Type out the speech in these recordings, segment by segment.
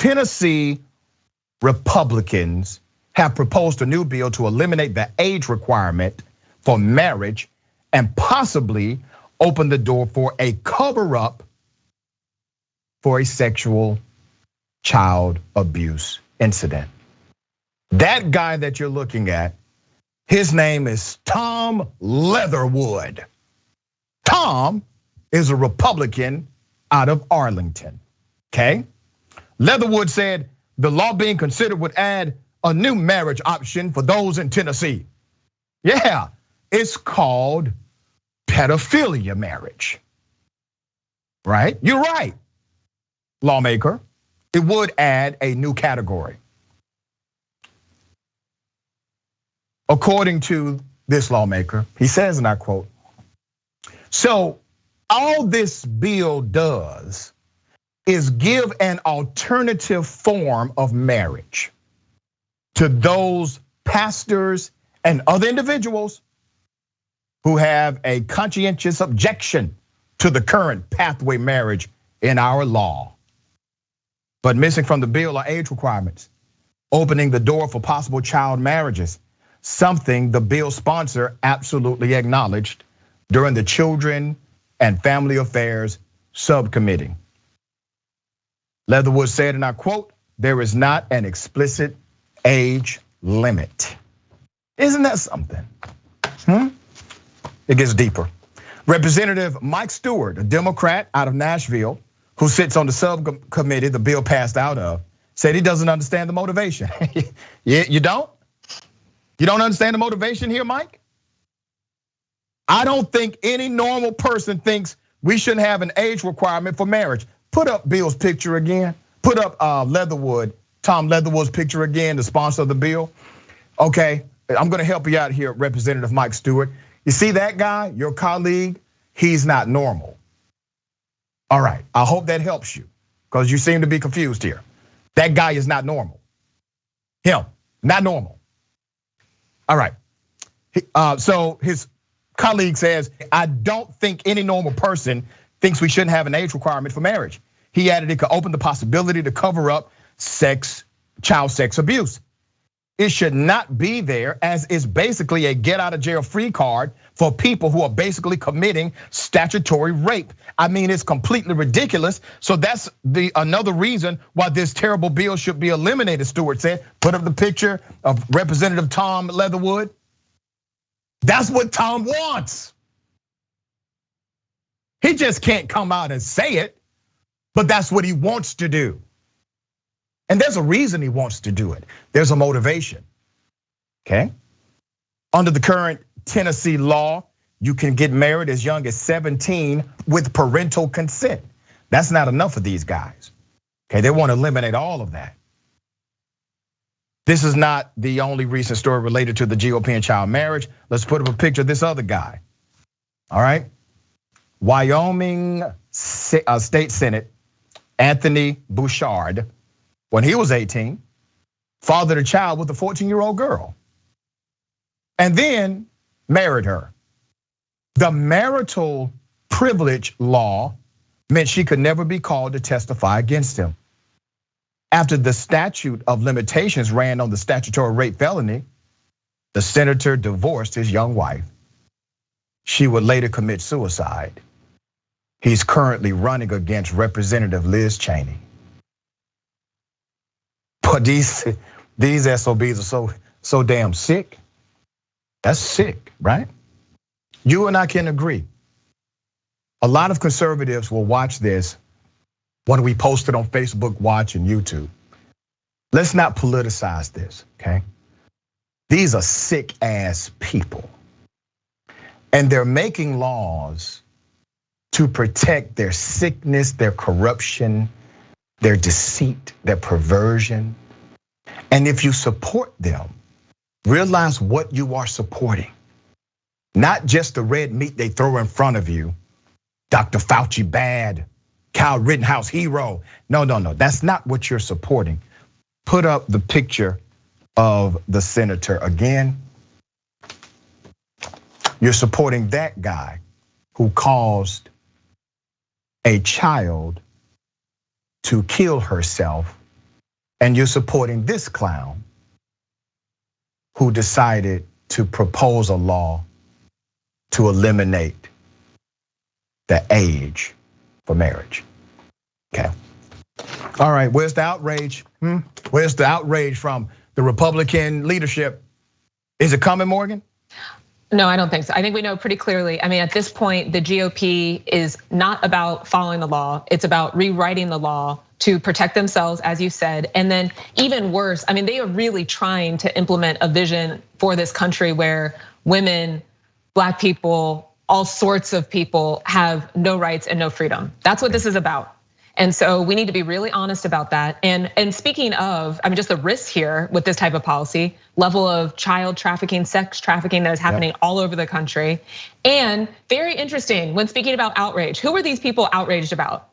Tennessee Republicans have proposed a new bill to eliminate the age requirement for marriage and possibly open the door for a cover-up for a sexual child abuse incident. That guy that you're looking at, his name is Tom Leatherwood. Tom is a Republican out of Arlington, okay? Leatherwood said the law being considered would add a new marriage option for those in Tennessee. Yeah, it's called pedophilia marriage, right? You're right, lawmaker. It would add a new category. According to this lawmaker, he says, and I quote, so all this bill does is give an alternative form of marriage to those pastors and other individuals who have a conscientious objection to the current pathway marriage in our law. But missing from the bill are age requirements, opening the door for possible child marriages, something the bill sponsor absolutely acknowledged during the Children and Family Affairs Subcommittee. Leatherwood said, and I quote, there is not an explicit age limit. Isn't that something? It gets deeper. Representative Mike Stewart, a Democrat out of Nashville, who sits on the subcommittee the bill passed out of, said he doesn't understand the motivation. You don't? You don't understand the motivation here, Mike? I don't think any normal person thinks we shouldn't have an age requirement for marriage. Put up Bill's picture again. Put up Leatherwood, Tom Leatherwood's picture again, the sponsor of the bill. Okay, I'm gonna help you out here, Representative Mike Stewart. You see that guy, your colleague, he's not normal. All right, I hope that helps you because you seem to be confused here. That guy is not normal. Him, not normal. All right, so his colleague says, I don't think any normal person thinks we shouldn't have an age requirement for marriage. He added it could open the possibility to cover up child sex abuse. It should not be there as it's basically a get out of jail free card for people who are basically committing statutory rape. I mean, it's completely ridiculous. So that's another reason why this terrible bill should be eliminated, Stewart said. Put up the picture of Representative Tom Leatherwood. That's what Tom wants. He just can't come out and say it, but that's what he wants to do. And there's a reason he wants to do it. There's a motivation, okay? Under the current Tennessee law, you can get married as young as 17 with parental consent. That's not enough for these guys, okay? They want to eliminate all of that. This is not the only recent story related to the GOP and child marriage. Let's put up a picture of this other guy, all right? Wyoming State Senate, Anthony Bouchard, when he was 18, fathered a child with a 14-year-old girl, and then married her. The marital privilege law meant she could never be called to testify against him. After the statute of limitations ran on the statutory rape felony, the senator divorced his young wife. She would later commit suicide. He's currently running against Representative Liz Cheney. But these SOBs are so damn sick. That's sick, right? You and I can agree. A lot of conservatives will watch this when we post it on Facebook Watch and YouTube. Let's not politicize this, okay? These are sick ass people. And they're making laws to protect their sickness, their corruption, their deceit, their perversion. And if you support them, realize what you are supporting. Not just the red meat they throw in front of you. Dr. Fauci bad, Kyle Rittenhouse hero. No, that's not what you're supporting. Put up the picture of the senator again. You're supporting that guy who caused a child to kill herself And you're supporting this clown who decided to propose a law to eliminate the age for marriage. Okay. All right, where's the outrage? Where's the outrage from the Republican leadership? Is it coming, Morgan? No, I don't think so. I think we know pretty clearly. I mean, at this point, the GOP is not about following the law. It's about rewriting the law to protect themselves, as you said. And then even worse, I mean, they are really trying to implement a vision for this country where women, Black people, all sorts of people have no rights and no freedom. That's what this is about. And so we need to be really honest about that. And speaking of, I mean, just the risks here with this type of policy, level of child trafficking, sex trafficking that is happening all over the country. And very interesting, when speaking about outrage, who are these people outraged about?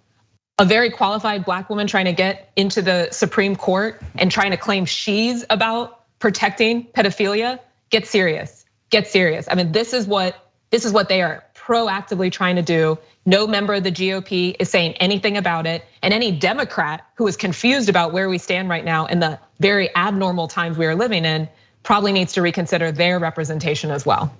A very qualified Black woman trying to get into the Supreme Court and trying to claim she's about protecting pedophilia? Get serious, get serious. I mean, this is what they are proactively trying to do. No member of the GOP is saying anything about it. And any Democrat who is confused about where we stand right now in the very abnormal times we are living in probably needs to reconsider their representation as well.